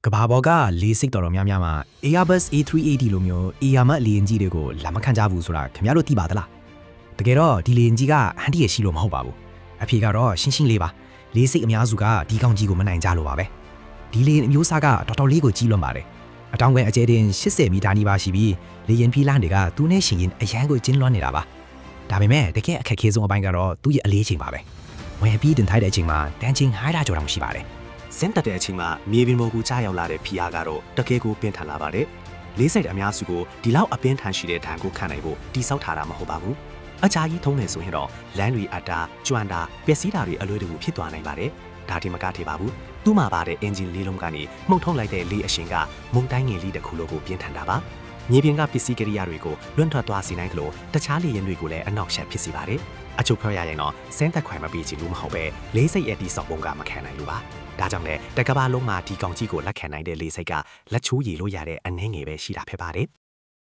ကဘာပေါ်ကလေးစိတ်တော်များများမှာ Airbus A380 လိုမျိုး AR မလေယာဉ်ကြီးတွေကိုလာမခံကြဘူးဆိုတာခင်ဗျားတို့သိပါသလားတကယ်တော့ဒီလေယာဉ်ကြီးကအန်တီရရှိလို့မဟုတ်ပါဘူးအဖြေကတော့ရှင်းရှင်းလေးပါလေးစိတ်အများစုကဒီကောင်ကြီးကိုမနိုင်ကြလို့ပါပဲဒီလေယာဉ်အမျိုးအစားကတော်တော်လေးကိုကြီးလွန်ပါတယ်အတောင်ကွယ်အကျယ်တင်80မီတာနီးပါးရှိပြီးလေယာဉ်ဖီးလမ်းတွေကသူ့နဲ့ရှင်ရင်အရန်ကိုကျင်းလွန်နေတာပါဒါပေမဲ့တကယ်အခက်ခဲဆုံးအပိုင်းကတော့သူ့ရဲ့အလေးချိန်ပါပဲဝယ်ပြီးတင်ထိုက်တဲ့အချိန်မှာတန်းချင်းဟိုင်းတာကြော်တောင်ရှိပါတယ်စင်းတက်တဲ့အချိန်မှာမြေပြင်ပေါ်ကိုကြားရောက်လာတဲ့ဖီအားကတော့တကယ်ကိုပြင်းထန်လာပါတယ်။လေးစိတ်အများစုကိုဒီလောက်အပြင်းထန်ရှိတဲ့ဓာတ်ကိုခံနိုင်ဖို့တိစောက်ထားတာမဟုတ်ပါဘူး။အကြာကြီးထုံးနေဆိုရင်တော့လမ်းတွေအတာကျွမ်းတာပျက်စီးတာတွေအလွယ်တကူဖြစ်သွားနိုင်ပါတယ်။ဒါဒီမကထေပါဘူး။သူ့မှာပါတဲ့အင်ဂျင်လေးလုံးကနေမှုန်ထုတ်လိုက်တဲ့လေးအရှင်ကမုန်တိုင်းငယ်လေးတစ်ခုလိုကိုပြင်းထန်တာပါ။မြေပြင်ကပစ္စည်းကိရိယာတွေကိုလွန့်ထွက်သွားစေနိုင်သလိုတခြားလေယာဉ်တွေကိုလည်းအနောက်ရှက်ဖြစ်စေပါတယ်။အချုပ်ပြောရရင်တော့စင်းသက်ခွိုင်မပြီးချင်လို့မဟုတ်ပဲလေးစိတ်ရဲ့တိစောက်ပုံကမခံနိုင်လို့ပါ။ဒါကြောင့်လည်းတကဘာလုံးမှာဒီကောင်ကြီးကိုလက်ခံနိုင်တဲ့လေးစိတ်ကလက်ချိုးရည်လို့ရတဲ့အနေငယ်ပဲရှိတာဖြစ်ပါတယ်